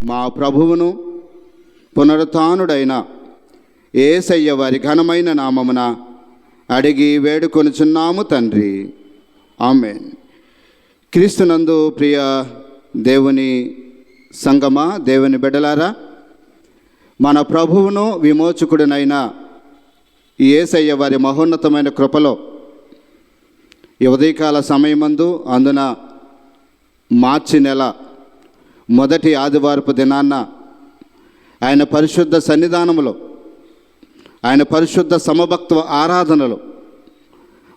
మా ప్రభువును పునరుత్థానుడైన యేసయ్య వారి ఘనమైన నామమున అడిగి వేడుకొనుచున్నాము తండ్రి. ఆమేన్. క్రీస్తునందు ప్రియ దేవుని సంగమా, దేవుని బిడ్డలారా, మన ప్రభువును విమోచకుడినైన యేసయ్య వారి మహోన్నతమైన కృపలో ఈ ఉదయకాల సమయమందు, అందున మార్చి నెల మొదటి ఆదివారపు దినాన్న ఆయన పరిశుద్ధ సన్నిధానములో, ఆయన పరిశుద్ధ సమభక్త ఆరాధనలో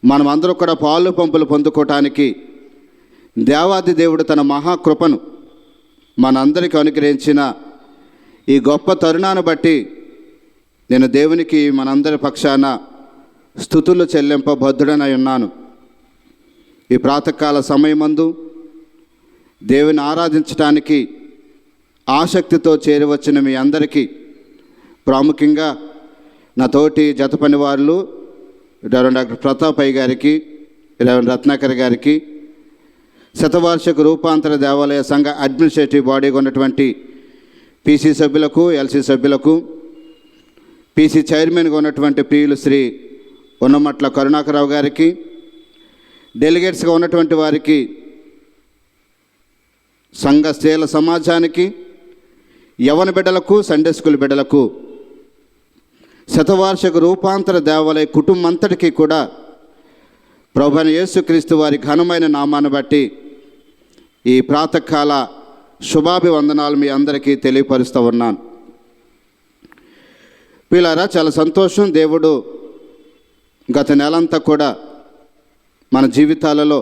మనం అందరూ కూడా పాలు పంపులు పొందుకోవటానికి దేవాది దేవుడు తన మహాకృపను మనందరికీ అనుగ్రహించిన ఈ గొప్ప తరుణాన్ని బట్టి నేను దేవునికి మనందరి పక్షాన స్తుతులు చెల్లింపబద్ధుడనై ఉన్నాను. ఈ ప్రాతకాల సమయమందు దేవుని ఆరాధించడానికి ఆసక్తితో చేరవచ్చిన మీ అందరికీ, ప్రాముఖ్యంగా నా తోటి జత పనివారులు రెవరెండ్ డాక్టర్ ప్రతాప్ అయ్య గారికి, రెవరెండ్ రత్నాకర్ గారికి, శతవార్షిక రూపాంతర దేవాలయ సంఘ అడ్మినిస్ట్రేటివ్ బాడీగా ఉన్నటువంటి పీసీ సభ్యులకు, ఎల్సీ సభ్యులకు, పీసీ చైర్మన్గా ఉన్నటువంటి ప్రియులు శ్రీ ఉన్నమట్ల కరుణాకరరావు గారికి, డెలిగేట్స్గా ఉన్నటువంటి వారికి, సంఘ స్త్రీల సమాజానికి, యవన బిడ్డలకు, సండే స్కూల్ బిడ్డలకు, శతవార్షిక రూపాంతర దేవాలయ కుటుంబంతటికీ కూడా ప్రభువైన యేసుక్రీస్తు వారి ఘనమైన నామాన్ని బట్టి ఈ ప్రాతకాల శుభాభివందనాలు మీ అందరికీ తెలియపరుస్తూ ఉన్నాను. పిల్లారా, చాలా సంతోషం. దేవుడు గత నెలంతా కూడా మన జీవితాలలో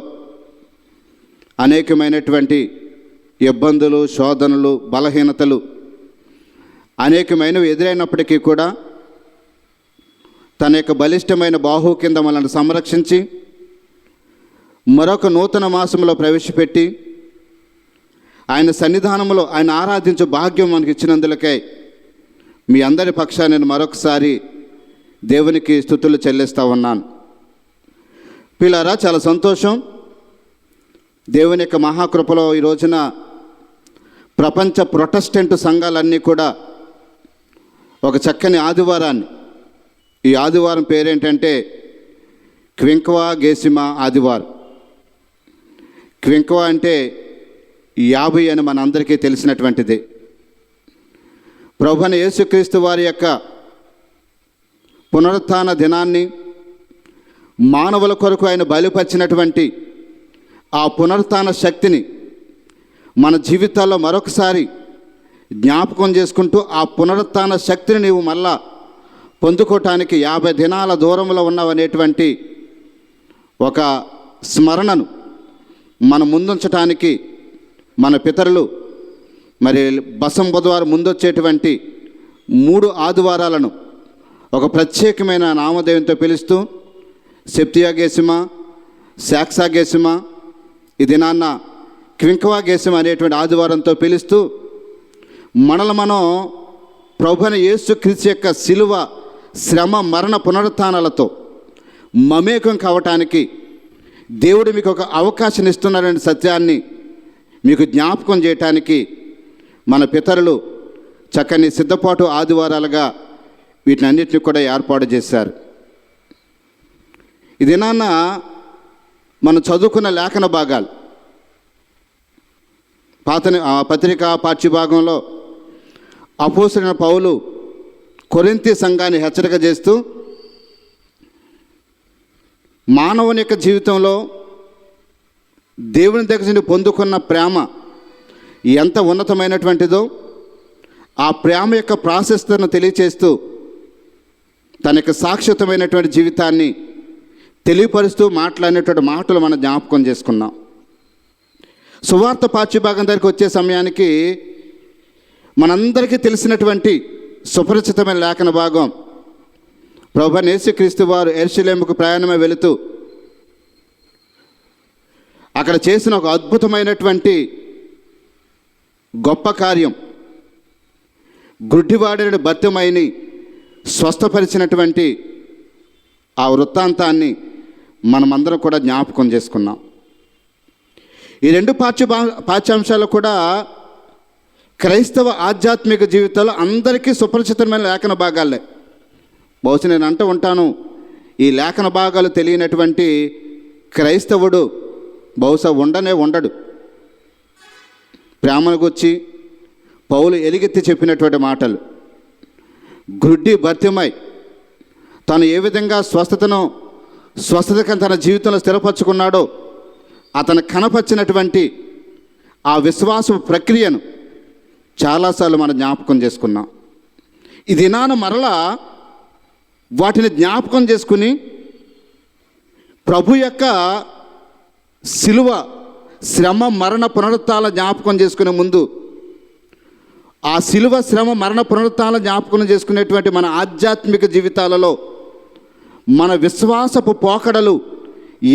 అనేకమైనటువంటి ఇబ్బందులు, శోధనలు, బలహీనతలు అనేకమైనవి ఎదురైనప్పటికీ కూడా తన యొక్క బలిష్టమైన బాహు కింద మనల్ని సంరక్షించి మరొక నూతన మాసంలో ప్రవేశపెట్టి ఆయన సన్నిధానంలో ఆయన ఆరాధించే భాగ్యం మనకి ఇచ్చినందులకై మీ అందరి పక్షాన నేను మరొకసారి దేవునికి స్తుతులు చెల్లిస్తూ ఉన్నాను. పిల్లారా, చాలా సంతోషం. దేవుని యొక్క మహాకృపలో ఈ రోజున ప్రపంచ ప్రొటెస్టెంట్ సంఘాలన్నీ కూడా ఒక చక్కని ఆదివారాన్ని, ఈ ఆదివారం పేరేంటంటే క్వింక్వా గేసిమా ఆదివారం. క్వింక్వా అంటే 50 అని మనందరికీ తెలిసినటువంటిది. ప్రభువైన యేసుక్రీస్తు వారి యొక్క పునరుత్థాన దినాన్ని, మానవుల కొరకు ఆయన బయలుపరిచినటువంటి ఆ పునరుత్థాన శక్తిని మన జీవితాల్లో మరొకసారి జ్ఞాపకం చేసుకుంటూ ఆ పునరుత్థాన శక్తిని నీవు మళ్ళా పొందుకోవటానికి 50 దినాల దూరంలో ఉన్నవనేటువంటి ఒక స్మరణను మన ముందుంచటానికి మన పితరులు మరి బసం బుధవారం ముందొచ్చేటువంటి 3 ఆదివారాలను ఒక ప్రత్యేకమైన నామధేయంతో పిలుస్తూ సెప్తియా గేసిమా, శాక్సా గేసిమా, ఈ దినాన్న క్వింక్వా గేసిమా అనేటువంటి ఆదివారంతో పిలుస్తూ మనం ప్రభువైన యేసుక్రీస్తు యొక్క శిలువ, శ్రమ, మరణ, పునరుత్థానాలతో మమేకం కావటానికి దేవుడు మీకు ఒక అవకాశం ఇస్తున్నారనే సత్యాన్ని మీకు జ్ఞాపకం చేయటానికి మన పితరులు చక్కని సిద్ధపాటు ఆదివారాలుగా వీటిని అన్నిటిని కూడా ఏర్పాటు చేశారు. ఈ దినాన్న మనం చదువుకున్న లేఖన భాగాలు పత్రికా పాఠ్యభాగంలో అపోస్తలుడైన పౌలు కొరింథీ సంఘాన్ని హెచ్చరిక చేస్తూ మానవుని యొక్క జీవితంలో దేవుని దగ్గర నుండి పొందుకున్న ప్రేమ ఎంత ఉన్నతమైనటువంటిదో ఆ ప్రేమ యొక్క ప్రాశస్త్యతను తెలియచేస్తూ తన యొక్క శాశ్వతమైనటువంటి జీవితాన్ని తెలియపరుస్తూ మాట్లాడినటువంటి మాటలు మనం జ్ఞాపకం చేసుకున్నాం. సువార్త పాఠ్యభాగం దగ్గరికి వచ్చే సమయానికి మనందరికీ తెలిసినటువంటి సుపరిచితమైన లేఖన భాగం, ప్రభువైన యేసుక్రీస్తు వారు యెరూషలేముకు ప్రయాణమై వెళుతూ అక్కడ చేసిన ఒక అద్భుతమైనటువంటి గొప్ప కార్యం, గుడ్డివాడిని బర్తిమయిని స్వస్థపరిచినటువంటి ఆ వృత్తాంతాన్ని మనమందరం కూడా జ్ఞాపకం చేసుకున్నాం. ఈ 2 పాఠ్యాంశాలు కూడా క్రైస్తవ ఆధ్యాత్మిక జీవితంలో అందరికీ సుపరిచితమైన లేఖన భాగాలే. బహుశా నేను అంటూ ఉంటాను, ఈ లేఖన భాగాలు తెలియనటువంటి క్రైస్తవుడు బహుశా ఉండడు. ప్రేమను గురించి పౌలు ఎలుగెత్తి చెప్పినటువంటి మాటలు, గ్రుడ్డి భర్తమై తాను ఏ విధంగా స్వస్థతగా తన జీవితంలో స్థిరపరచుకున్నాడో అతను కనపరిచినటువంటి ఆ విశ్వాస ప్రక్రియను చాలాసార్లు మనం జ్ఞాపకం చేసుకున్నాం. ఈ దినాన మరలా వాటిని జ్ఞాపకం చేసుకుని ప్రభు యొక్క శిలువ శ్రమ మరణ పునరుత్థాన జ్ఞాపకం చేసుకునే ముందు ఆ శిలువ శ్రమ మరణ పునరుత్థాన జ్ఞాపకం చేసుకునేటువంటి మన ఆధ్యాత్మిక జీవితాలలో మన విశ్వాసపు పోకడలు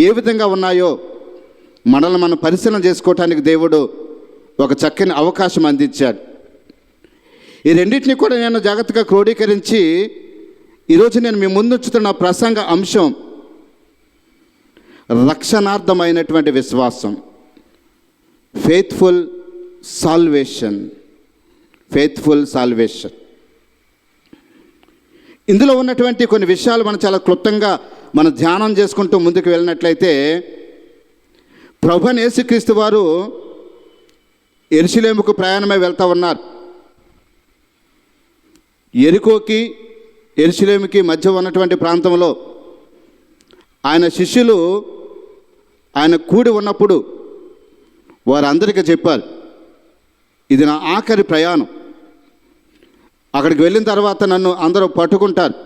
ఏ విధంగా ఉన్నాయో మనల్ని మనం పరిశీలన చేసుకోవటానికి దేవుడు ఒక చక్కని అవకాశం అందించాడు. ఈ రెండింటిని కూడా నేను జాగ్రత్తగా క్రోడీకరించి ఈరోజు నేను మీ ముందుంచుతున్న ప్రసంగ అంశం రక్షణార్థమైనటువంటి విశ్వాసం, ఫెయిత్ఫుల్ సాల్వేషన్. ఇందులో ఉన్నటువంటి కొన్ని విషయాలు మనం చాలా క్లుప్తంగా మనం ధ్యానం చేసుకుంటూ ముందుకు వెళ్ళినట్లయితే, ప్రభువైన యేసుక్రీస్తు వారు యెరూషలేముకు ప్రయాణమై వెళ్తూ ఉన్నారు. యెరికోకి యెరూషలేముకి మధ్య ఉన్నటువంటి ప్రాంతంలో ఆయన శిష్యులు ఆయన కూడి ఉన్నప్పుడు వారందరికీ చెప్పారు, ఇది నా ఆఖరి ప్రయాణం. అక్కడికి వెళ్ళిన తర్వాత నన్ను అందరూ పట్టుకుంటారు,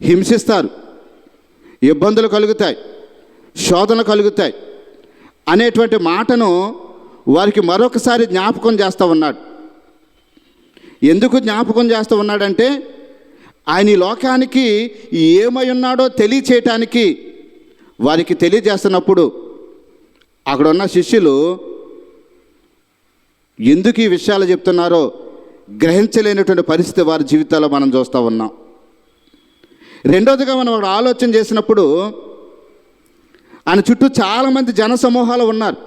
హింసిస్తారు, ఇబ్బందులు కలుగుతాయి, శోధనలు కలుగుతాయి అనేటువంటి మాటను వారికి మరొకసారి జ్ఞాపకం చేస్తూ ఉన్నాడు. ఎందుకు జ్ఞాపకం చేస్తూ ఉన్నాడంటే, ఆయన ఈ లోకానికి ఏమై ఉన్నాడో తెలియచేయటానికి వారికి తెలియజేస్తున్నప్పుడు అక్కడ ఉన్న శిష్యులు ఎందుకు ఈ విషయాలు చెప్తున్నారో గ్రహించలేనటువంటి పరిస్థితి వారి జీవితాల్లో మనం చూస్తూ ఉన్నాం. రెండోదిగా మనం అక్కడ ఆలోచన చేసినప్పుడు ఆయన చుట్టూ చాలామంది జనసమూహాలు ఉన్నారు.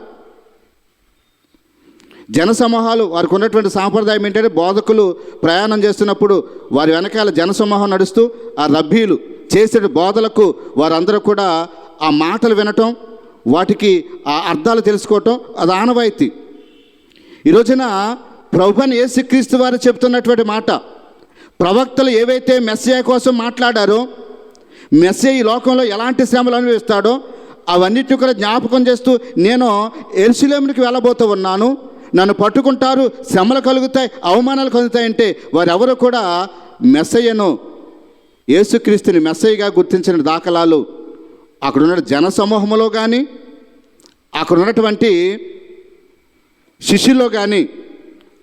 జనసమూహాలు వారికి ఉన్నటువంటి సాంప్రదాయం ఏంటంటే, బోధకులు ప్రయాణం చేస్తున్నప్పుడు వారి వెనకాల జనసమూహం నడుస్తూ ఆ రబ్బీలు చేసే బోధలకు వారందరూ కూడా ఆ మాటలు వినటం, వాటికి ఆ అర్థాలు తెలుసుకోవటం అది ఆనవాయితీ. ఈ రోజున ప్రభువైన యేసుక్రీస్తు వారు చెప్తున్నటువంటి మాట, ప్రవక్తలు ఏవైతే మెస్సియా కోసం మాట్లాడారో, మెస్సియా ఈ లోకంలో ఎలాంటి శ్రమలు అనుభవిస్తాడో అవన్నిటిని కూడా జ్ఞాపకం చేస్తూ, నేను యెరూషలేమునికి వెళ్ళబోతూ ఉన్నాను, నన్ను పట్టుకుంటారు, శ్రమలు కలుగుతాయి, అవమానాలు కలుగుతాయంటే వారెవరు కూడా మెస్సయ్యను, యేసుక్రీస్తుని మెస్సయ్యగా గుర్తించిన దాఖలాలు అక్కడున్న జనసమూహంలో కానీ అక్కడ ఉన్నటువంటి శిష్యుల్లో కానీ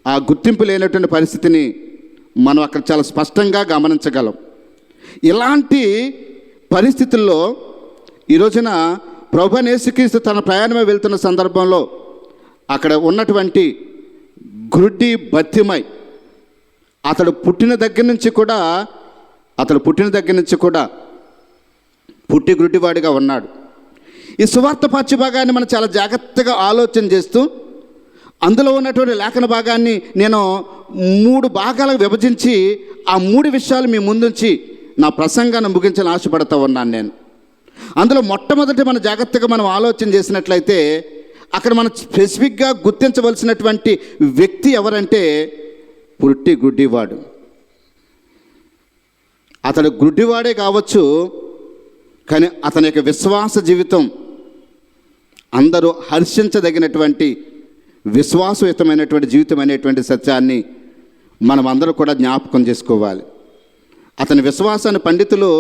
ఆ గుర్తింపు లేనటువంటి పరిస్థితిని మనం అక్కడ చాలా స్పష్టంగా గమనించగలం. ఇలాంటి పరిస్థితుల్లో ఈ రోజున ప్రభువైన యేసుక్రీస్తు తన ప్రయాణమే వెళ్తున్న సందర్భంలో అక్కడ ఉన్నటువంటి గ్రుడ్డి బర్తిమై అతడు పుట్టిన దగ్గర నుంచి కూడా పుట్టి గ్రుడ్డివాడిగా ఉన్నాడు. ఈ సువార్త పాఠ్యభాగాన్ని మనం చాలా జాగ్రత్తగా ఆలోచన చేస్తూ అందులో ఉన్నటువంటి లేఖన భాగాన్ని నేను 3 భాగాలకు విభజించి ఆ 3 విషయాలు మీ ముందుంచి నా ప్రసంగాన్ని ముగించాలని ఆశపడుతూ ఉన్నాను నేను. అందులో మొట్టమొదటి మనం జాగ్రత్తగా మనం ఆలోచన చేసినట్లయితే అక్కడ మనం స్పెసిఫిక్గా గుర్తించవలసినటువంటి వ్యక్తి ఎవరంటే పుట్టి గుడ్డివాడు. అతడు గుడ్డివాడే కావచ్చు, కానీ అతని యొక్క విశ్వాస జీవితం అందరూ హర్షించదగినటువంటి విశ్వాసయుతమైనటువంటి జీవితం అనేటువంటి సత్యాన్ని మనం అందరూ కూడా జ్ఞాపకం చేసుకోవాలి. అతని విశ్వాసాన్ని పండితులు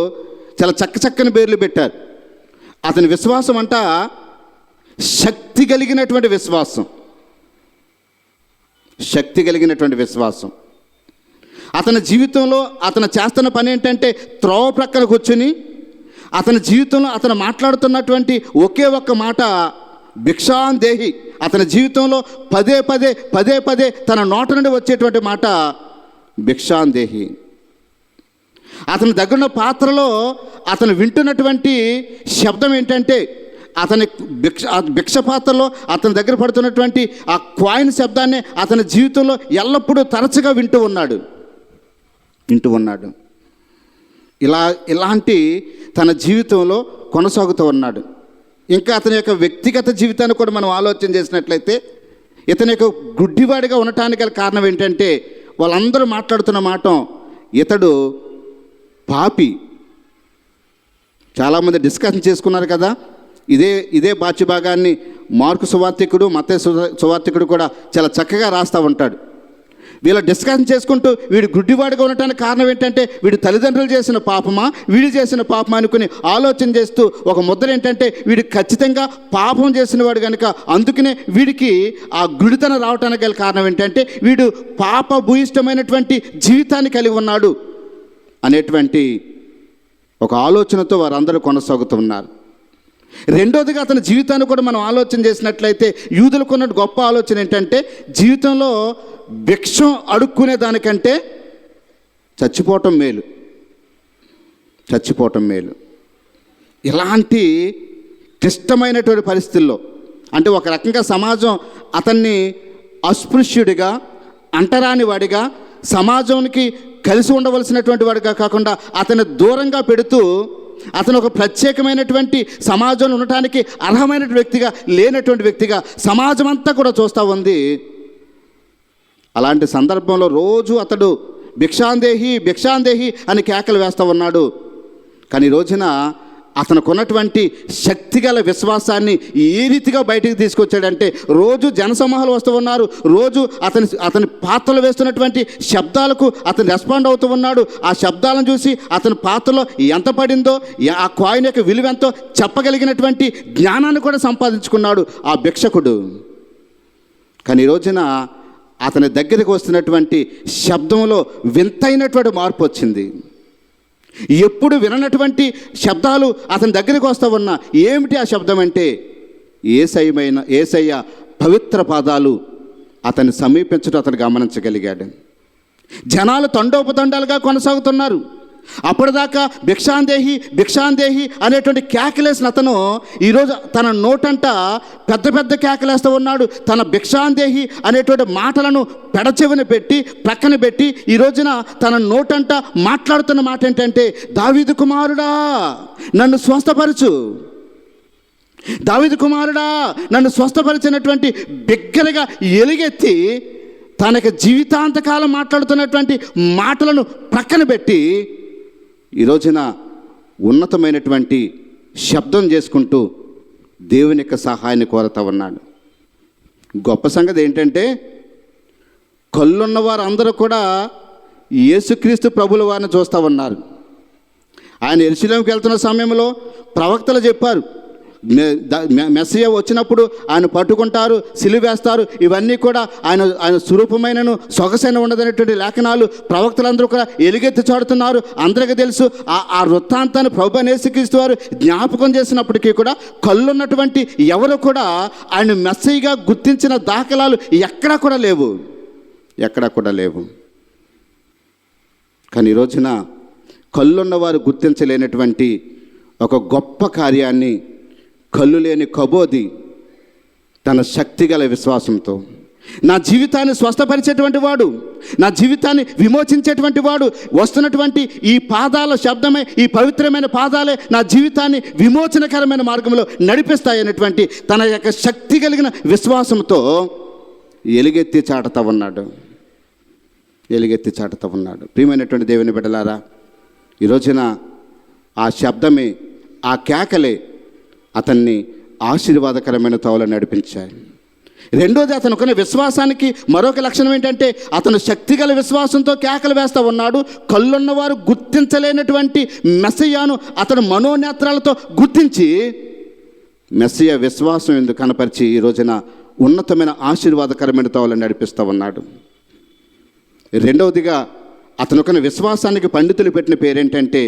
చాలా చక్కని పేర్లు పెట్టారు. అతని విశ్వాసం అంట శక్తి కలిగినటువంటి విశ్వాసం. అతని జీవితంలో అతను చేస్తున్న పని ఏంటంటే, త్రోవ ప్రక్కన కూర్చుని అతని జీవితంలో అతను మాట్లాడుతున్నటువంటి ఒకే ఒక్క మాట భిక్షాందేహి. అతని జీవితంలో పదే తన నోట నుండి వచ్చేటువంటి మాట భిక్షాందేహి. అతని దగ్గరున్న పాత్రలో అతను వింటున్నటువంటి శబ్దం ఏంటంటే, అతని భిక్ష పాత్రలో అతని దగ్గర పడుతున్నటువంటి ఆ కాయిన్ శబ్దాన్ని అతని జీవితంలో ఎల్లప్పుడూ తరచుగా వింటూ ఉన్నాడు. ఇలాంటి తన జీవితంలో కొనసాగుతూ ఉన్నాడు. ఇంకా అతని యొక్క వ్యక్తిగత జీవితాన్ని కూడా మనం ఆలోచన చేసినట్లయితే ఇతని యొక్క గుడ్డివాడిగా ఉండటానికి గల కారణం ఏంటంటే వాళ్ళందరూ మాట్లాడుతున్న మాట, ఇతడు పాపి. చాలామంది డిస్కషన్ చేసుకున్నారు కదా. ఇదే బాచ్య భాగాన్ని మార్కు సువార్తికుడు, మత్తయి సువార్తికుడు కూడా చాలా చక్కగా రాస్తూ ఉంటాడు. వీళ్ళు డిస్కషన్ చేసుకుంటూ వీడు గుడ్డివాడిగా ఉండటానికి కారణం ఏంటంటే వీడు తల్లిదండ్రులు చేసిన పాపమా, వీడు చేసిన పాపమా అనుకుని ఆలోచన చేస్తూ ఒక ముద్ర ఏంటంటే వీడు ఖచ్చితంగా పాపం చేసిన వాడు కనుక అందుకనే వీడికి ఆ గుడితనం రావటానికి గల కారణం ఏంటంటే వీడు పాప భూయిష్టమైనటువంటి జీవితాన్ని కలిగి ఉన్నాడు అనేటువంటి ఒక ఆలోచనతో వారందరూ కొనసాగుతున్నారు. రెండోదిగా అతని జీవితాన్ని కూడా మనం ఆలోచన చేసినట్లయితే యూదులకు ఉన్న గొప్ప ఆలోచన ఏంటంటే జీవితంలో భిక్షం అడుక్కునే దానికంటే చచ్చిపోవటం మేలు. ఇలాంటి క్లిష్టమైనటువంటి పరిస్థితుల్లో అంటే ఒక రకంగా సమాజం అతన్ని అస్పృశ్యుడిగా, అంటరాని వాడిగా, సమాజానికి కలిసి ఉండవలసినటువంటి వాడిగా కాకుండా అతన్ని దూరంగా పెడుతూ అతను ఒక ప్రత్యేకమైనటువంటి సమాజంలో ఉండటానికి అర్హమైన వ్యక్తిగా, లేనటువంటి వ్యక్తిగా సమాజం అంతా కూడా చూస్తూ ఉంది. అలాంటి సందర్భంలో రోజు అతడు భిక్షాందేహి అని కేకలు వేస్తూ ఉన్నాడు. కానీ ఈ రోజున అతనికి ఉన్నటువంటి శక్తిగల విశ్వాసాన్ని ఏ రీతిగా బయటికి తీసుకొచ్చాడంటే రోజు జనసమూహాలు వస్తూ ఉన్నారు. రోజు అతని పాత్రలు వేస్తున్నటువంటి శబ్దాలకు అతను రెస్పాండ్ అవుతూ ఉన్నాడు. ఆ శబ్దాలను చూసి అతని పాత్రలో ఎంత పడిందో, ఆ కాయిన్ యొక్క విలువ ఎంతో చెప్పగలిగినటువంటి జ్ఞానాన్ని కూడా సంపాదించుకున్నాడు ఆ భిక్షకుడు. కానీ ఈ రోజున అతని దగ్గరికి వస్తున్నటువంటి శబ్దంలో వింతైనటువంటి మార్పు వచ్చింది. ఎప్పుడు విననటువంటి శబ్దాలు అతని దగ్గరికి వస్తూ ఉన్నా ఏమిటి ఆ శబ్దం అంటే యేసయ్య పవిత్ర పాదాలు అతన్ని సమీపించడం అతను గమనించగలిగాడు. జనాలు తండోపతండాలుగా కొనసాగుతున్నారు. అప్పటిదాకా భిక్షాందేహి అనేటువంటి కేకలేసిన అతను ఈరోజు తన నోటంట పెద్ద కేకలేస్తూ ఉన్నాడు. తన భిక్షాందేహి అనేటువంటి మాటలను పెడచెవిన పెట్టి ప్రక్కన పెట్టి ఈ రోజున తన నోటంట మాట్లాడుతున్న మాట ఏంటంటే దావీదు కుమారుడా నన్ను స్వస్థపరచు, దావీదు కుమారుడా నన్ను స్వస్థపరిచినటువంటి బిగ్గరగా ఎలుగెత్తి తనకు జీవితాంతకాలం మాట్లాడుతున్నటువంటి మాటలను ప్రక్కన పెట్టి ఈ రోజున ఉన్నతమైనటువంటి శబ్దం చేసుకుంటూ దేవుని యొక్క సహాయాన్ని కోరుతూ ఉన్నాడు. గొప్ప సంగతి ఏంటంటే కళ్ళున్న వారు అందరూ కూడా యేసుక్రీస్తు ప్రభుల వారిని చూస్తూ ఉన్నారు. ఆయన యెరూషలేముకి వెళ్తున్న సమయంలో ప్రవక్తలు చెప్పారు, మెస్సియా వచ్చినప్పుడు ఆయన పట్టుకుంటారు, సిలువేస్తారు. ఇవన్నీ కూడా ఆయన స్వరూపమైనను సొగసైన ఉండదనేటువంటి లేఖనాలు ప్రవక్తలందరూ కూడా ఎలుగెత్తి చాడుతున్నారు. అందరికీ తెలుసు. ఆ వృత్తాంతాన్ని ప్రభువైన యేసుక్రీస్తు వారు జ్ఞాపకం చేసినప్పటికీ కూడా కళ్ళున్నటువంటి ఎవరు కూడా ఆయన మెస్సియాగా గుర్తించిన దాఖలాలు ఎక్కడా కూడా లేవు. కానీ ఈ రోజున కళ్ళున్నవారు గుర్తించలేనటువంటి ఒక గొప్ప కార్యాన్ని కళ్ళు లేని కబోది తన శక్తిగల విశ్వాసంతో నా జీవితాన్ని స్వస్థపరిచేటువంటి వాడు, నా జీవితాన్ని విమోచించేటువంటి వాడు, వస్తున్నటువంటి ఈ పాదాల శబ్దమే, ఈ పవిత్రమైన పాదాలే నా జీవితాన్ని విమోచనకరమైన మార్గంలో నడిపిస్తాయనేటువంటి తన యొక్క శక్తి కలిగిన విశ్వాసంతో ఎలుగెత్తి చాటుతూ ఉన్నాడు. ప్రియమైనటువంటి దేవుని బిడ్డలారా, ఈ రోజున ఆ శబ్దమే, ఆ కేకలే అతన్ని ఆశీర్వాదకరమైన తోవలో నడిపించాయి. రెండోది అతనుకున్న విశ్వాసానికి మరొక లక్షణం ఏంటంటే అతను శక్తిగల విశ్వాసంతో కేకలు వేస్తూ ఉన్నాడు. కళ్ళున్నవారు గుర్తించలేనటువంటి మెస్సియాను అతను మనోనేత్రాలతో గుర్తించి మెస్సియా విశ్వాసం ఎందుకు కనపరిచి ఈ రోజున ఉన్నతమైన ఆశీర్వాదకరమైన తోవలో నడిపిస్తూ ఉన్నాడు. రెండవదిగా అతనుకున్న విశ్వాసానికి పండితులు పెట్టిన పేరేంటంటే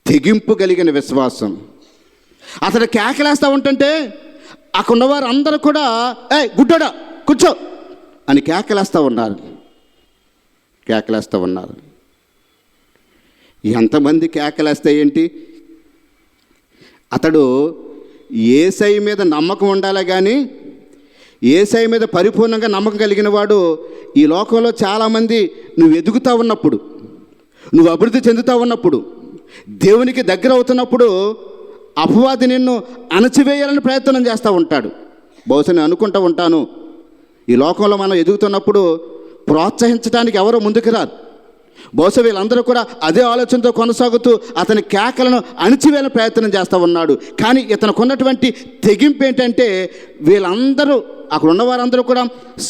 తెగింపు కలిగిన విశ్వాసం. అతను కేకలేస్తూ ఉంటుంటే అక్కడ ఉన్నవారు అందరూ కూడా గుడ్డోడా కూర్చో అని కేకలేస్తూ ఉన్నారు. ఎంతమంది కేకలేస్తే ఏంటి? అతడు యేసయ్య మీద నమ్మకం ఉండాలి, కానీ యేసయ్య మీద పరిపూర్ణంగా నమ్మకం కలిగిన వాడు ఈ లోకంలో చాలామంది నువ్వు ఎదుగుతూ ఉన్నప్పుడు, నువ్వు అభివృద్ధి చెందుతూ ఉన్నప్పుడు, దేవునికి దగ్గర అవుతున్నప్పుడు అపవాది నిన్ను అణచివేయాలని ప్రయత్నం చేస్తూ ఉంటాడు. బహుశా నేను అనుకుంటూ ఉంటాను, ఈ లోకంలో మనం ఎదుగుతున్నప్పుడు ప్రోత్సహించడానికి ఎవరో ముందుకు రారు. బహుశా వీళ్ళందరూ కూడా అదే ఆలోచనతో కొనసాగుతూ అతని కేకలను అణిచివేయాలని ప్రయత్నం చేస్తూ ఉన్నాడు. కానీ ఇతనికి ఉన్నటువంటి తెగింపు ఏంటంటే, వీళ్ళందరూ అక్కడ ఉన్నవారందరూ కూడా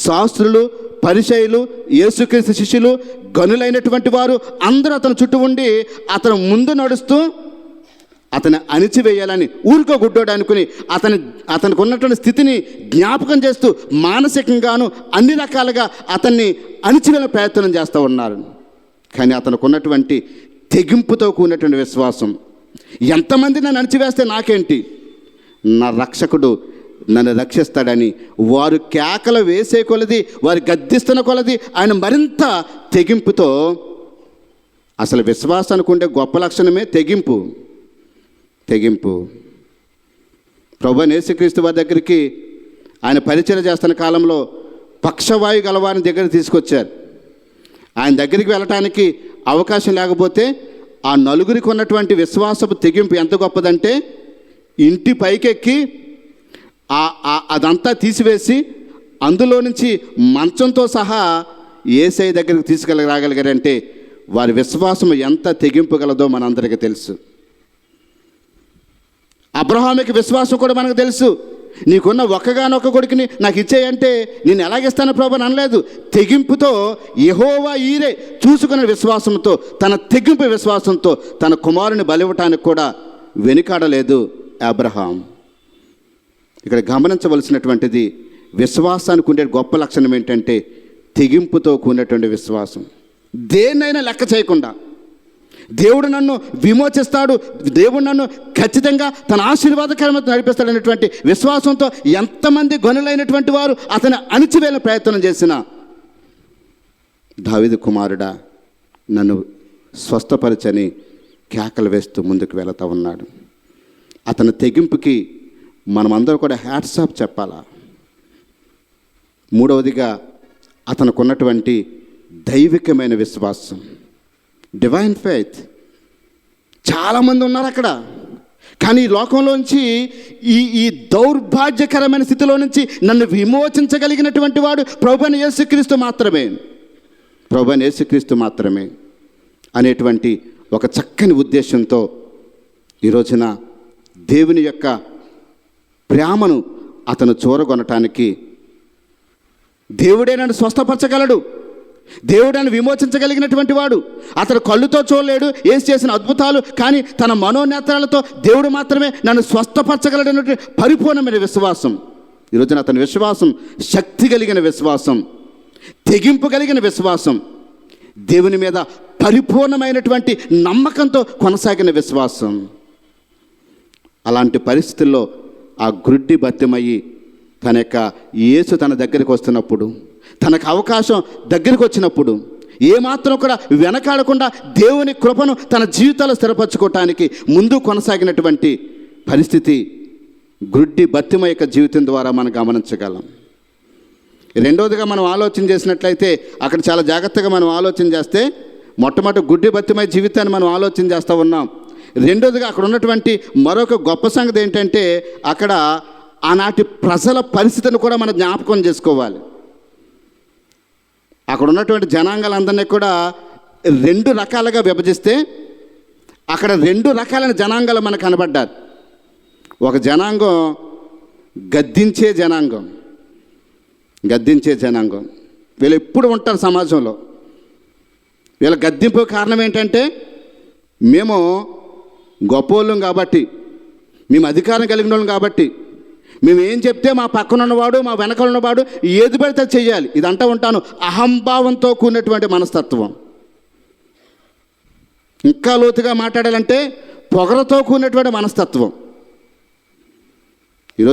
శాస్త్రులు, పరిసయ్యులు, యేసుక్రీస్తు శిష్యులు, గనులైనటువంటి వారు అందరూ అతని చుట్టూ ఉండి అతను ముందు నడుస్తూ అతన్ని అణిచివేయాలని, ఊరికో గుడ్డోడు అనుకుని అతనికి ఉన్నటువంటి స్థితిని జ్ఞాపకం చేస్తూ మానసికంగాను అన్ని రకాలుగా అతన్ని అణిచివేయాలని ప్రయత్నం చేస్తూ ఉన్నారు. కానీ అతనికి ఉన్నటువంటి తెగింపుతో కూడినటువంటి విశ్వాసం, ఎంతమంది నన్ను అణిచివేస్తే నాకేంటి, నా రక్షకుడు నన్ను రక్షిస్తాడని వారు కేకలు వేసే కొలది, వారు గద్దిస్తున్న కొలది ఆయన మరింత తెగింపుతో, అసలు విశ్వాసానికి ఉండే గొప్ప లక్షణమే తెగింపు. ప్రభువైన యేసుక్రీస్తు వారి దగ్గరికి ఆయన పరిచయం చేస్తున్న కాలంలో పక్షవాయు గలవారిని దగ్గర తీసుకొచ్చారు. ఆయన దగ్గరికి వెళ్ళటానికి అవకాశం లేకపోతే ఆ నలుగురికి ఉన్నటువంటి విశ్వాసపు తెగింపు ఎంత గొప్పదంటే, ఇంటి పైకెక్కి అదంతా తీసివేసి అందులో నుంచి మంచంతో సహా యేసయ్య దగ్గరికి తీసుకెళ్ళరాగలిగారంటే వారి విశ్వాసం ఎంత తెగింపు గలదో మనందరికీ తెలుసు. అబ్రహాముకి విశ్వాసం కూడా మనకు తెలుసు. నీకున్న ఒక్కగానొక్క కొడుకుని నాకు ఇచ్చేయంటే నేను ఎలాగిస్తాను ప్రభు అని అనలేదు. తెగింపుతో యెహోవా ఈరే చూసుకున్న విశ్వాసంతో, తన తెగింపు విశ్వాసంతో తన కుమారుని బలివ్వటానికి కూడా వెనుకాడలేదు అబ్రహాం. ఇక్కడ గమనించవలసినటువంటిది, విశ్వాసానికి ఉండే గొప్ప లక్షణం ఏంటంటే తెగింపుతో కూడినటువంటి విశ్వాసం. దేన్నైనా లెక్క చేయకుండా దేవుడు నన్ను విమోచిస్తాడు, దేవుడు నన్ను ఖచ్చితంగా తన ఆశీర్వాదకరంగా నడిపిస్తాడనేటువంటి విశ్వాసంతో ఎంతమంది గనులైనటువంటి వారు అతను అణిచివేయాలని ప్రయత్నం చేసిన, దావీదు కుమారుడా నన్ను స్వస్థపరచని కేకలు వేస్తూ ముందుకు వెళుతూ ఉన్నాడు. అతని తెగింపుకి మనమందరూ కూడా హ్యాట్స్ ఆఫ్ చెప్పాలా. మూడవదిగా అతనికి ఉన్నటువంటి దైవికమైన విశ్వాసం, డివైన్ ఫెయిత్. చాలామంది ఉన్నారు అక్కడ, కానీ ఈ లోకంలోంచి ఈ దౌర్భాగ్యకరమైన స్థితిలో నుంచి నన్ను విమోచించగలిగినటువంటి వాడు ప్రభువైన యేసుక్రీస్తు మాత్రమే అనేటువంటి ఒక చక్కని ఉద్దేశంతో ఈ రోజున దేవుని యొక్క ప్రేమను అతను చూరగొనటానికి, దేవుడే నన్ను స్వస్థపరచగలడు, దేవుడని విమోచించగలిగినటువంటి వాడు, అతను కళ్ళుతో చూడలేడు ఏం చేసిన అద్భుతాలు, కానీ తన మనోనేత్రాలతో దేవుడు మాత్రమే నన్ను స్వస్థపరచగలడనే పరిపూర్ణమైన విశ్వాసం. ఈరోజున అతని విశ్వాసం శక్తి కలిగిన విశ్వాసం, తెగింపు కలిగిన విశ్వాసం, దేవుని మీద పరిపూర్ణమైనటువంటి నమ్మకంతో కొనసాగిన విశ్వాసం. అలాంటి పరిస్థితుల్లో ఆ గుడ్డి బత్యమయ్యి తన యొక్క యేసు తన దగ్గరికి వస్తున్నప్పుడు, తనకు అవకాశం దగ్గరికి వచ్చినప్పుడు ఏమాత్రం కూడా వెనకాడకుండా దేవుని కృపను తన జీవితాల్లో స్థిరపరచుకోవటానికి ముందు కొనసాగినటువంటి పరిస్థితి గుడ్డి బత్తిమ యొక్క జీవితం ద్వారా మనం గమనించగలం. రెండవదిగా మనం ఆలోచన చేసినట్లయితే అక్కడ చాలా జాగ్రత్తగా మనం ఆలోచన చేస్తే, మొట్టమొదటి గుడ్డి బత్తిమ జీవితాన్ని మనం ఆలోచన చేస్తూ ఉన్నాం. రెండవదిగా అక్కడ ఉన్నటువంటి మరొక గొప్ప సంగతి ఏంటంటే, అక్కడ ఆనాటి ప్రజల పరిస్థితిని కూడా మనం జ్ఞాపకం చేసుకోవాలి. అక్కడ ఉన్నటువంటి జనాంగాలందరినీ కూడా రెండు రకాలుగా విభజిస్తే అక్కడ రెండు రకాలైన జనాంగాలు మనకు కనబడ్డారు. ఒక జనాంగం గద్దించే జనాంగం. వీళ్ళు ఎప్పుడు ఉంటారు సమాజంలో. వీళ్ళ గద్దింపు కారణం ఏంటంటే, మేము గొప్పోళ్ళం కాబట్టి, మేము అధికారం కలిగిన వాళ్ళం కాబట్టి, మేము ఏం చెప్తే మా పక్కన ఉన్నవాడు మా వెనకాల ఉన్నవాడు ఏది పడితే చెయ్యాలి. ఇదంటా ఉంటాను అహంభావంతో కూడినటువంటి మనస్తత్వం. ఇంకా లోతుగా మాట్లాడాలంటే పొగరతో కూడినటువంటి మనస్తత్వం. ఈ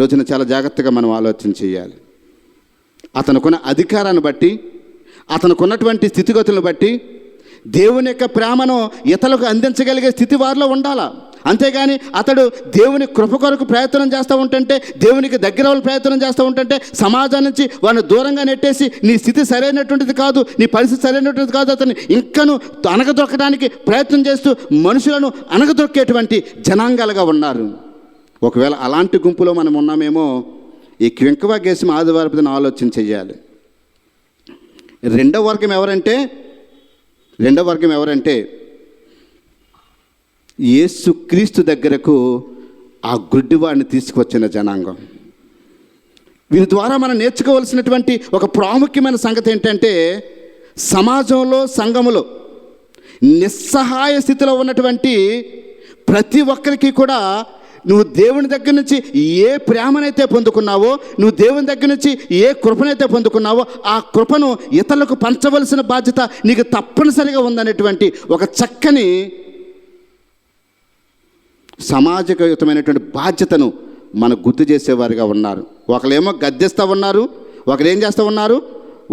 రోజున చాలా జాగ్రత్తగా మనం ఆలోచన చేయాలి. అతనుకున్న అధికారాన్ని బట్టి, అతనుకున్నటువంటి స్థితిగతులను బట్టి దేవుని యొక్క ప్రేమను ఇతరులకు అందించగలిగే స్థితి వారిలో ఉండాలా. అంతేగాని అతడు దేవుని కృప కొరకు ప్రయత్నం చేస్తూ ఉంటుంటే, దేవునికి దగ్గర వాళ్ళు ప్రయత్నం చేస్తూ ఉంటుంటే, సమాజం నుంచి వాడిని దూరంగా నెట్టేసి నీ స్థితి సరైనటువంటిది కాదు, నీ పరిస్థితి సరైనటువంటిది కాదు, అతన్ని ఇంకను అణగదొక్కడానికి ప్రయత్నం చేస్తూ మనుషులను అణగదొక్కేటువంటి జనాంగాలుగా ఉన్నారు. ఒకవేళ అలాంటి గుంపులో మనం ఉన్నామేమో, ఈ క్వింకవా కేసు ఆదివారపు ఆలోచన చెయ్యాలి. రెండవ వర్గం ఎవరంటే యేసుక్రీస్తు దగ్గరకు ఆ గుడ్డివాడిని తీసుకువచ్చిన జనాంగం. వీరి ద్వారా మనం నేర్చుకోవాల్సినటువంటి ఒక ప్రాముఖ్యమైన సంగతి ఏంటంటే, సమాజంలో సంఘములో నిస్సహాయ స్థితిలో ఉన్నటువంటి ప్రతి ఒక్కరికి కూడా నువ్వు దేవుని దగ్గర నుంచి ఏ ప్రేమనైతే పొందుకున్నావో, నువ్వు దేవుని దగ్గర నుంచి ఏ కృపనైతే పొందుకున్నావో, ఆ కృపను ఇతరులకు పంచవలసిన బాధ్యత నీకు తప్పనిసరిగా ఉందనేటువంటి ఒక చక్కని సమాజయుతమైనటువంటి బాధ్యతను మనకు గుర్తు చేసేవారుగా ఉన్నారు. ఒకళ్ళేమో గద్దిస్తూ ఉన్నారు, ఒకరు ఏం చేస్తూ ఉన్నారు,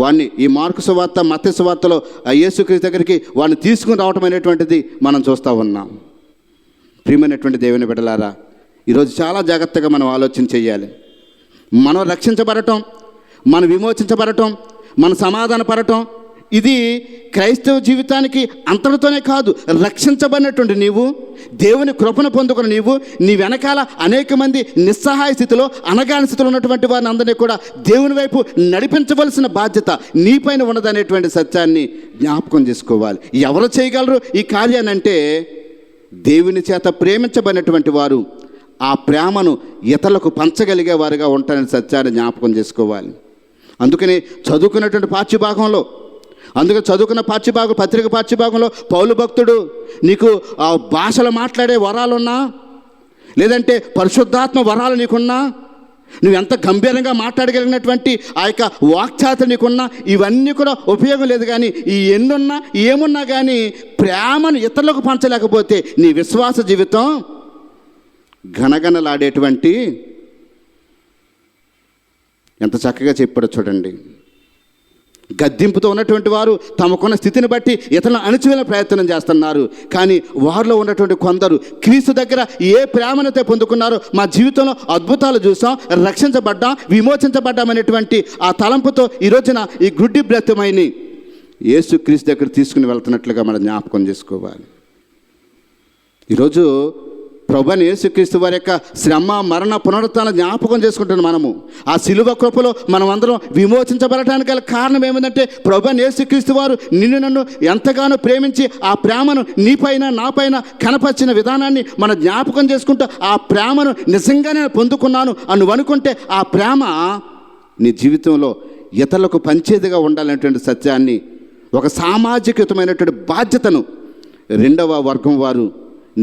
వాడిని ఈ మార్కు సువార్త, మత్తయి సువార్తలో యేసుక్రీస్తు దగ్గరికి వాడిని తీసుకుని రావటం అనేటువంటిది మనం చూస్తూ ఉన్నాం. ప్రియమైనటువంటి దేవుని బిడ్డలారా, ఈరోజు చాలా జాగ్రత్తగా మనం ఆలోచన చేయాలి. మనం రక్షించబడటం, మనం విమోచించబడటం, మన సమాధానపడటం, ఇది క్రైస్తవ జీవితానికి అంతటితోనే కాదు. రక్షించబడినటువంటి నీవు, దేవుని కృపను పొందుకున్న నీవు, నీ వెనకాల అనేక మంది నిస్సహాయ స్థితిలో, అనగాని స్థితిలో ఉన్నటువంటి వారిని అందరినీ కూడా దేవుని వైపు నడిపించవలసిన బాధ్యత నీపైన ఉన్నదనేటువంటి సత్యాన్ని జ్ఞాపకం చేసుకోవాలి. ఎవరు చేయగలరు ఈ కార్యాన్ని అంటే, దేవుని చేత ప్రేమించబడినటువంటి వారు ఆ ప్రేమను ఇతరులకు పంచగలిగే వారుగా ఉంటారని సత్యాన్ని జ్ఞాపకం చేసుకోవాలి. అందుకని చదువుకున్న పత్రిక పాఠ్యభాగంలో పౌలు భక్తుడు, నీకు ఆ భాషలు మాట్లాడే వరాలున్నా, లేదంటే పరిశుద్ధాత్మ వరాలు నీకున్నా, నువ్వెంత గంభీరంగా మాట్లాడగలిగినటువంటి ఆ యొక్క వాక్చాత నీకున్నా, ఇవన్నీ కూడా ఉపయోగం లేదు. కానీ ఈ ఎన్నున్నా ఏమున్నా కానీ ప్రేమను ఇతరులకు పంచలేకపోతే నీ విశ్వాస జీవితం ఘనఘనలాడేటువంటి, ఎంత చక్కగా చెప్పాడో చూడండి. గద్దింపుతో ఉన్నటువంటి వారు తమకున్న స్థితిని బట్టి ఇతరులను అణిచివేయాలని ప్రయత్నం చేస్తున్నారు. కానీ వారిలో ఉన్నటువంటి కొందరు క్రీస్తు దగ్గర ఏ ప్రేమనైతే పొందుకున్నారో, మా జీవితంలో అద్భుతాలు చూసాం, రక్షించబడ్డాం, విమోచించబడ్డాం అనేటువంటి ఆ తలంపుతో ఈ రోజున ఈ గుడ్డి బ్రతుమైని యేసు క్రీస్తు దగ్గర తీసుకుని వెళ్తున్నట్లుగా మనం జ్ఞాపకం చేసుకోవాలి. ఈరోజు ప్రభువైన యేసుక్రీస్తు వారి యొక్క శ్రమ, మరణ, పునరుత్థాన జ్ఞాపకం చేసుకుంటున్నాం. మనము ఆ శిలువ కృపలో మనం అందరం విమోచించబడటానికి గల కారణం ఏమిటంటే, ప్రభువైన యేసుక్రీస్తు వారు నిన్ను నన్ను ఎంతగానో ప్రేమించి ఆ ప్రేమను నీపైన నాపైన కనపరిచిన విధానాన్ని మనం జ్ఞాపకం చేసుకుంటూ ఆ ప్రేమను నిజంగానే పొందుకున్నాను అని నువ్వు అనుకుంటే, ఆ ప్రేమ నీ జీవితంలో ఇతరులకు పంచేదిగా ఉండాలనేటువంటి సత్యాన్ని, ఒక సామాజికయుతమైనటువంటి బాధ్యతను రెండవ వర్గం వారు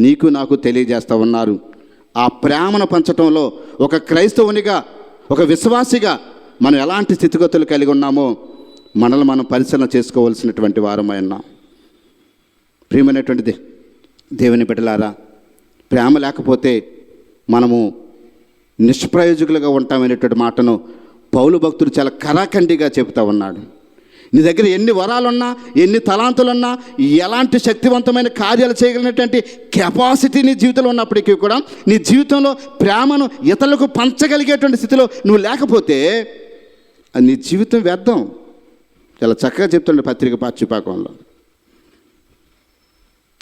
నీకు నాకు తెలియజేస్తూ ఉన్నారు. ఆ ప్రేమను పంచటంలో ఒక క్రైస్తవునిగా, ఒక విశ్వాసిగా మనం ఎలాంటి స్థితిగతులు కలిగి ఉన్నామో మనల్ని మనం పరిశీలన చేసుకోవాల్సినటువంటి వారమై ఉన్నాం. ప్రియమైనటువంటి దేవుని బిడ్డలారా, ప్రేమ లేకపోతే మనము నిష్ప్రయోజకులుగా ఉంటామనేటువంటి మాటను పౌలు భక్తుడు చాలా కరాఖండిగా చెబుతూ ఉన్నాడు. నీ దగ్గర ఎన్ని వరాలున్నా, ఎన్ని తలాంతులున్నా, ఎలాంటి శక్తివంతమైన కార్యాలు చేయగలిగినటువంటి కెపాసిటీ నీ జీవితంలో ఉన్నప్పటికీ కూడా నీ జీవితంలో ప్రేమను ఇతరులకు పంచగలిగేటువంటి స్థితిలో నువ్వు లేకపోతే అది నీ జీవితం వ్యర్థం. చాలా చక్కగా చెప్తుండే పత్రిక పాఠ్యభాగంలో.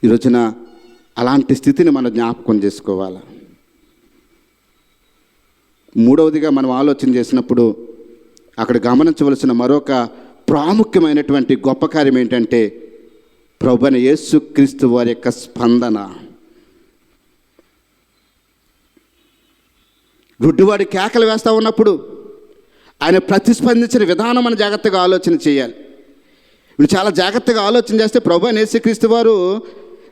ఈ రోజున అలాంటి స్థితిని మనం జ్ఞాపకం చేసుకోవాలి. మూడవదిగా మనం ఆలోచన చేసినప్పుడు అక్కడ గమనించవలసిన మరొక ప్రాముఖ్యమైనటువంటి గొప్ప కార్యం ఏంటంటే, ప్రభువైన యేసుక్రీస్తు వారి యొక్క స్పందన. గుడ్డివాడి కేకలు వేస్తూ ఉన్నప్పుడు ఆయన ప్రతిస్పందించిన విధానం మనం జాగ్రత్తగా ఆలోచన చేయాలి. ఇప్పుడు చాలా జాగ్రత్తగా ఆలోచన చేస్తే ప్రభువైన యేసుక్రీస్తు వారు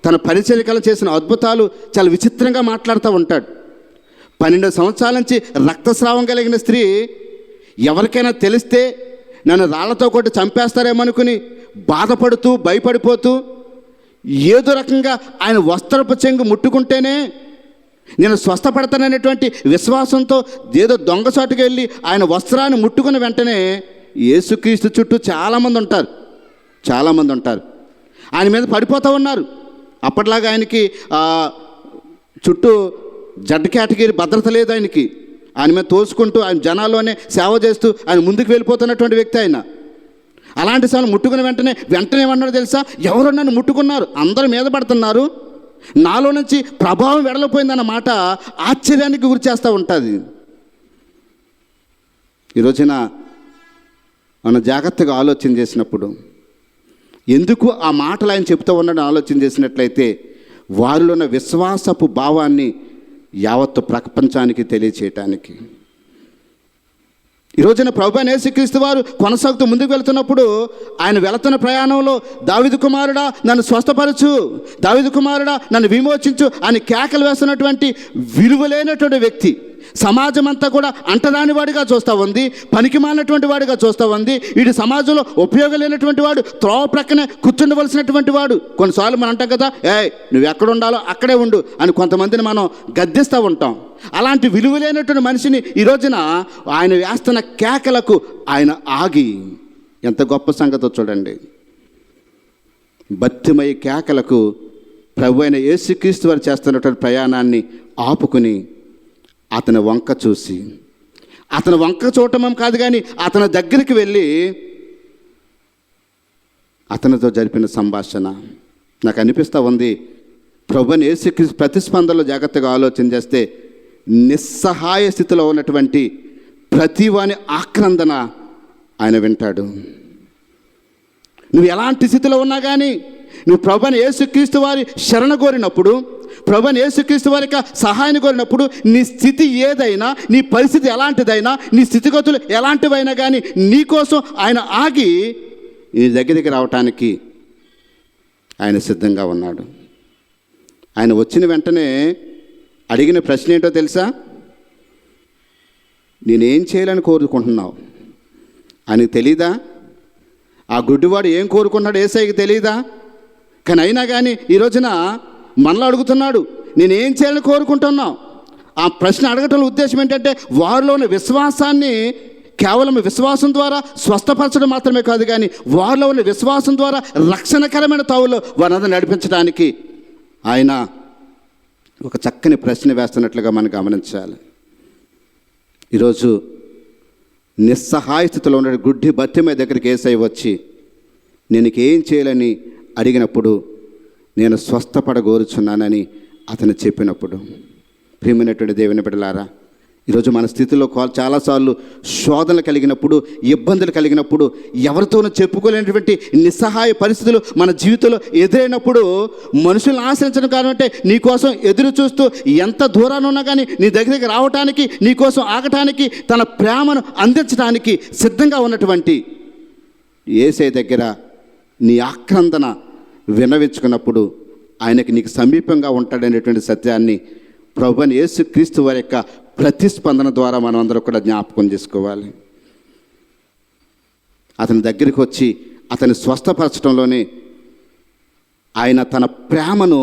తన పరిచర్యలు చేసిన అద్భుతాలు చాలా విచిత్రంగా మాట్లాడుతూ ఉంటాడు. 12 సంవత్సరాల నుంచి రక్తస్రావం కలిగిన స్త్రీ, ఎవరికైనా తెలిస్తే నన్ను రాళ్లతో కొట్టి చంపేస్తారేమనుకుని బాధపడుతూ భయపడిపోతూ ఏదో రకంగా ఆయన వస్త్రపు చెంగు ముట్టుకుంటేనే నేను స్వస్థపడతాననేటువంటి విశ్వాసంతో ఏదో దొంగసాటుకు వెళ్ళి ఆయన వస్త్రాన్ని ముట్టుకున్న వెంటనే యేసుక్రీస్తు చుట్టూ చాలామంది ఉంటారు. ఆయన మీద పడిపోతూ ఉన్నారు. అప్పట్లాగా ఆయనకి చుట్టూ జడ్ కేటగిరీ భద్రత లేదు ఆయనకి. ఆయన మీద తోసుకుంటూ ఆయన జనాల్లోనే సేవ చేస్తూ ఆయన ముందుకు వెళ్ళిపోతున్నటువంటి వ్యక్తి ఆయన. అలాంటి సమయంలో ముట్టుకున్న వెంటనే ఏమన్నాడు తెలుసా? ఎవరు నన్ను ముట్టుకున్నారు, అందరూ మీద పడుతున్నారు, నాలో నుంచి ప్రభావం వెడలిపోయిందన్న మాట ఆశ్చర్యానికి గురి చేస్తూ ఉంటుంది. ఈ రోజున మనం జాగ్రత్తగా ఆలోచన చేసినప్పుడు, ఎందుకు ఆ మాటలు ఆయన చెప్తూ ఉన్నాడని ఆలోచన చేసినట్లయితే, వారిలో ఉన్న విశ్వాసపు భావాన్ని యావత్తు ప్రపంచానికి తెలియచేయటానికి. ఈ రోజున ప్రభువైన యేసుక్రీస్తు వారు కొనసాగుతూ ముందుకు వెళుతున్నప్పుడు, ఆయన వెళుతున్న ప్రయాణంలో దావీదు కుమారుడా నన్ను స్వస్థపరచు, దావీదు కుమారుడా నన్ను విమోచించు అని కేకలు వేస్తున్నటువంటి విలువలేనటువంటి వ్యక్తి సమాజం అంతా కూడా అంటరాని వాడిగా చూస్తూ ఉంది, పనికి మాలినటువంటి వాడిగా చూస్తూ ఉంది. వీడి సమాజంలో ఉపయోగం లేనటువంటి వాడు, త్రోవ ప్రక్కనే కూర్చుండవలసినటువంటి వాడు. కొన్నిసార్లు మనం అంటాం కదా, నువ్వు ఎక్కడ ఉండాలో అక్కడే ఉండు అని కొంతమందిని మనం గద్దిస్తూ ఉంటాం. అలాంటి విలువలేనటువంటి మనిషిని ఈ రోజున ఆయన వేస్తున్న కేకలకు ఆయన ఆగి, ఎంత గొప్ప సంగతో చూడండి. భక్తిమయ కేకలకు ప్రభువైన యేసుక్రీస్తు వారు చేస్తున్నటువంటి ప్రయాణాన్ని ఆపుకుని అతని వంక చూసి, అతని వంక చూడటం కాదు కానీ అతని దగ్గరికి వెళ్ళి అతనితో జరిపిన సంభాషణ నాకు అనిపిస్తూ ఉంది. ప్రభువైన యేసుక్రీస్తు ప్రతిస్పందనలో జాగ్రత్తగా ఆలోచన చేస్తే, నిస్సహాయ స్థితిలో ఉన్నటువంటి ప్రతి వాని ఆక్రందన ఆయన వింటాడు. నువ్వు ఎలాంటి స్థితిలో ఉన్నా కానీ నువ్వు ప్రభువైన యేసుక్రీస్తు వారి శరణ కోరినప్పుడు, ప్రభువైన యేసుక్రీస్తు వారి యొక్క సహాయాన్ని కోరినప్పుడు, నీ స్థితి ఏదైనా, నీ పరిస్థితి ఎలాంటిదైనా, నీ స్థితిగతులు ఎలాంటివైనా కానీ నీకోసం ఆయన ఆగి నీ దగ్గరికి రావటానికి ఆయన సిద్ధంగా ఉన్నాడు. ఆయన వచ్చిన వెంటనే అడిగిన ప్రశ్న ఏంటో తెలుసా? నేనేం చేయాలని కోరుకుంటున్నావు? ఆయనకు తెలీదా? ఆ గుడ్డివాడు ఏం కోరుకున్నాడు యేసయ్యకి తెలీదా? కానీ అయినా కానీ ఈ రోజున మనలో అడుగుతున్నాడు, నేనేం చేయాలని కోరుకుంటున్నావు? ఆ ప్రశ్న అడగటం ఉద్దేశం ఏంటంటే, వారిలో ఉన్న విశ్వాసాన్ని కేవలం విశ్వాసం ద్వారా స్వస్థపరచడం మాత్రమే కాదు, కానీ వారిలో ఉన్న విశ్వాసం ద్వారా రక్షణకరమైన తావులో వారిని నడిపించడానికి ఆయన ఒక చక్కని ప్రశ్న వేస్తున్నట్లుగా మనం గమనించాలి. ఈరోజు నిస్సహాయ స్థితిలో ఉన్న గుడ్డి బతిమ దగ్గరికి యేసయ్య వచ్చి, నేను ఏం చేయాలని అడిగినప్పుడు, నేను స్వస్థపడగోరుచున్నానని అతను చెప్పినప్పుడు, ప్రియమైనటువంటి దేవుని బిడ్డలారా, ఈరోజు మన స్థితిలో చాలాసార్లు శోధనలు కలిగినప్పుడు, ఇబ్బందులు కలిగినప్పుడు, ఎవరితోనూ చెప్పుకోలేనటువంటి నిస్సహాయ పరిస్థితులు మన జీవితంలో ఎదురైనప్పుడు, మనుషులను ఆశ్రయించడం కారణంటే నీకోసం ఎదురు చూస్తూ ఎంత దూరాన్ని ఉన్నా కానీ నీ దగ్గరికి రావటానికి, నీకోసం ఆగటానికి, తన ప్రేమను అందించడానికి సిద్ధంగా ఉన్నటువంటి యేసయ్య దగ్గర నీ ఆక్రందన విన్నవించుకున్నప్పుడు ఆయనకి నీకు సమీపంగా ఉంటాడనేటువంటి సత్యాన్ని ప్రభువైన యేసుక్రీస్తు వారి యొక్క ప్రతిస్పందన ద్వారా మనం అందరం కూడా జ్ఞాపకం చేసుకోవాలి. అతని దగ్గరికి వచ్చి అతని స్వస్థపరచడంలోనే ఆయన తన ప్రేమను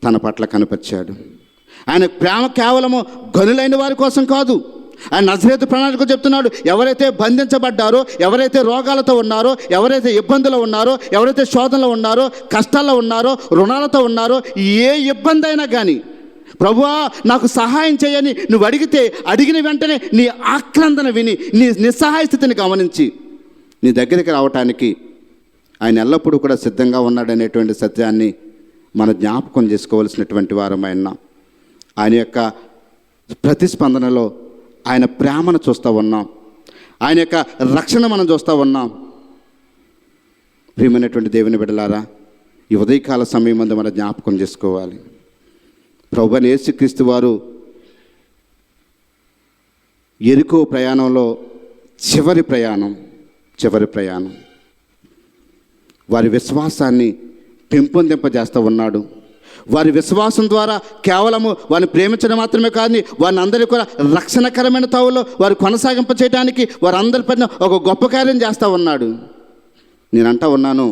తన పట్ల కనపరిచాడు. ఆయన ప్రేమ కేవలము గనులైన వారి కోసం కాదు. ఆయన నజరేతు ప్రణాళిక చెప్తున్నాడు, ఎవరైతే బంధించబడ్డారో, ఎవరైతే రోగాలతో ఉన్నారో, ఎవరైతే ఇబ్బందులు ఉన్నారో, ఎవరైతే శోధనలో ఉన్నారో, కష్టాల్లో ఉన్నారో, రుణాలతో ఉన్నారో, ఏ ఇబ్బంది అయినా కానీ ప్రభువా నాకు సహాయం చేయని నువ్వు అడిగిన వెంటనే నీ ఆక్రందన విని, నీ నిస్సహాయ స్థితిని గమనించి నీ దగ్గరికి రావటానికి ఆయన ఎల్లప్పుడూ కూడా సిద్ధంగా ఉన్నాడనేటువంటి సత్యాన్ని మనం జ్ఞాపకం చేసుకోవాల్సినటువంటి వారమైన ఆయన యొక్క ప్రతిస్పందనలో ఆయన ప్రేమను చూస్తూ ఉన్నాం, ఆయన యొక్క రక్షణ మనం చూస్తూ ఉన్నాం. ప్రియమైనటువంటి దేవుని బిడ్డలారా, ఈ ఉదయకాల సమయం ముందు మనం జ్ఞాపకం చేసుకోవాలి. ప్రభువైన యేసుక్రీస్తు వారు యెరికో ప్రయాణంలో చివరి ప్రయాణం వారి విశ్వాసాన్ని పెంపొందింపజేస్తూ ఉన్నాడు. వారి విశ్వాసం ద్వారా కేవలము వారిని ప్రేమించడం మాత్రమే కాదు, వారిని అందరికీ కూడా రక్షణకరమైన తావులో వారు కొనసాగింప చేయడానికి వారందరి పైన ఒక గొప్ప కార్యం చేస్తూ ఉన్నాడు. నేను అంటూ ఉన్నాను,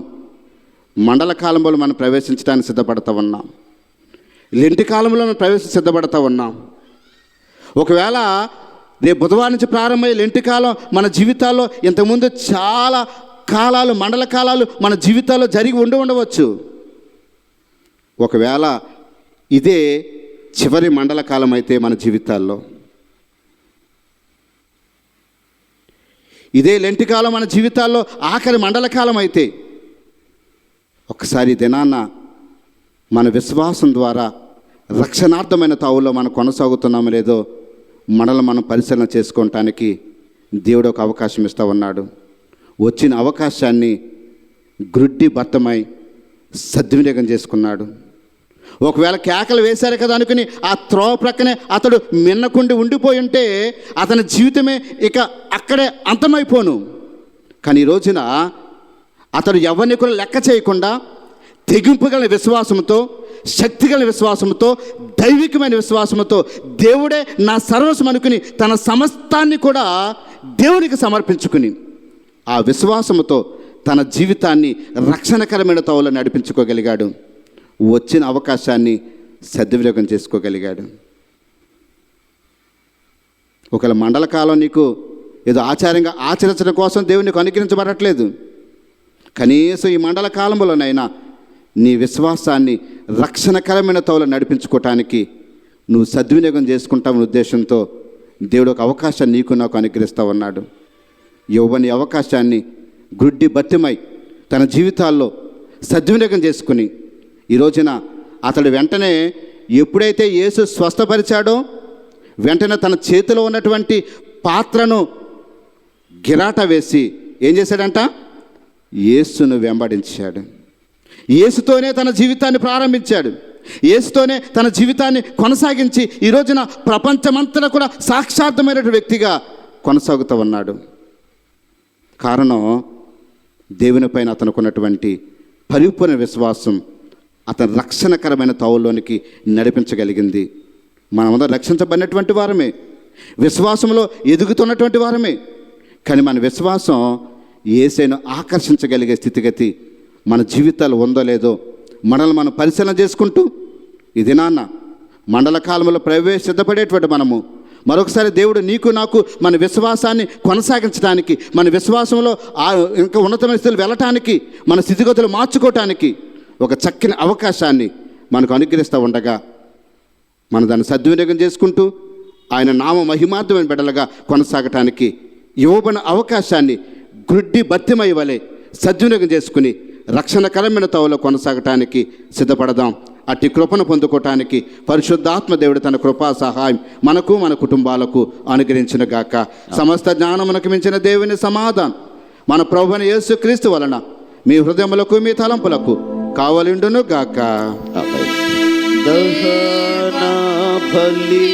మండల కాలంలో మనం ప్రవేశించడానికి సిద్ధపడతా ఉన్నాం, లెంటి కాలంలో మనం సిద్ధపడతా ఉన్నాం. ఒకవేళ రేపు బుధవారం నుంచి ప్రారంభమయ్యే లెంటి కాలం మన జీవితాల్లో ఇంతకుముందు చాలా కాలాలు, మండల కాలాలు మన జీవితాల్లో జరిగి ఉండవచ్చు. ఒకవేళ ఇదే చివరి మండల కాలం అయితే మన జీవితాల్లో, ఇదే లెంటి కాలం మన జీవితాల్లో ఆఖరి మండల కాలం అయితే, ఒకసారి దినాన్న మన విశ్వాసం ద్వారా రక్షణార్థమైన తావుల్లో మనం కొనసాగుతున్నామో లేదో మనల్ని మనం పరిశీలన చేసుకోవటానికి దేవుడు ఒక అవకాశం ఇస్తూ ఉన్నాడు. వచ్చిన అవకాశాన్ని గ్రుడ్డి భర్తమై సద్వినియోగం చేసుకున్నాడు. ఒకవేళ కేకలు వేశారు కదా అనుకుని ఆ త్రోవ ప్రక్కనే అతడు మిన్నకుండి ఉండిపోయి ఉంటే అతని జీవితమే ఇక అక్కడే అంతమైపోను. కానీ ఈ రోజున అతడు ఎవరిని కూడా లెక్క చేయకుండా తెగింపు గల విశ్వాసంతో, శక్తి గల విశ్వాసంతో, దైవికమైన విశ్వాసంతో దేవుడే నా సర్వస్వం అనుకుని తన సమస్తాన్ని కూడా దేవునికి సమర్పించుకుని ఆ విశ్వాసంతో తన జీవితాన్ని రక్షణకరమైన తోవలో నడిపించుకోగలిగాడు. వచ్చిన అవకాశాన్ని సద్వినియోగం చేసుకోగలిగాడు. ఒకవేళ మండల కాలం నీకు ఏదో ఆచారంగా ఆచరించడం కోసం దేవుడు నీకు అనుగ్రహించబడట్లేదు. కనీసం ఈ మండల కాలంలోనైనా నీ విశ్వాసాన్ని రక్షణకరమైన తోవలో నడిపించుకోవటానికి నువ్వు సద్వినియోగం చేసుకుంటావనే ఉద్దేశంతో దేవుడు ఒక అవకాశాన్ని నీకు నాకు అనుగ్రహిస్తూ ఉన్నాడు. యోబు అవకాశాన్ని గుడ్డి భత్యమై తన జీవితాల్లో సద్వినియోగం చేసుకుని ఈ రోజున అతడు వెంటనే ఎప్పుడైతే యేసు స్వస్థపరిచాడో వెంటనే తన చేతిలో ఉన్నటువంటి పాత్రను గిరాట వేసి ఏం చేశాడంట? యేసును వెంబడించాడు. యేసుతోనే తన జీవితాన్ని ప్రారంభించాడు. యేసుతోనే తన జీవితాన్ని కొనసాగించి ఈ రోజున ప్రపంచమంతటా కూడా సాక్షాత్మైనటువంటి వ్యక్తిగా కొనసాగుతూ ఉన్నాడు. కారణం దేవుని పైన అతనుకున్నటువంటి పరిపూర్ణ విశ్వాసం అతను రక్షణకరమైన తావుల్లోనికి నడిపించగలిగింది. మనమందరం రక్షించబడినటువంటి వారమే, విశ్వాసంలో ఎదుగుతున్నటువంటి వారమే. కానీ మన విశ్వాసం యేసును ఆకర్షించగలిగే స్థితిగతి మన జీవితాలు ఉందో లేదో మనల్ని మనం పరిశీలన చేసుకుంటూ ఇది నాన్న మండల కాలంలో సిద్ధపడేటువంటి మనము మరొకసారి దేవుడు నీకు నాకు మన విశ్వాసాన్ని కొనసాగించడానికి, మన విశ్వాసంలో ఇంకా ఉన్నతమైన స్థితిలో వెళ్ళటానికి, మన స్థితిగతులు మార్చుకోవటానికి ఒక చక్కని అవకాశాన్ని మనకు అనుగ్రహిస్తూ ఉండగా మనం దాన్ని సద్వినియోగం చేసుకుంటూ ఆయన నామ మహిమార్థమైన బిడ్డలుగా కొనసాగటానికి ఇవ్వబడిన అవకాశాన్ని గుడ్డి భత్యమై వలె సద్వినియోగం చేసుకుని రక్షణకరమైన తోవలో కొనసాగటానికి సిద్ధపడదాం. అట్టి కృపను పొందుకోవటానికి పరిశుద్ధాత్మ దేవుడు తన కృపా సహాయం మనకు మన కుటుంబాలకు అనుగ్రహించిన గాక. సమస్త జ్ఞానమునకు మించిన దేవుని సమాధానం మన ప్రభువైన యేసుక్రీస్తు వలన మీ హృదయములకు మీ తలంపులకు కావలిండును గాక. దహన బలి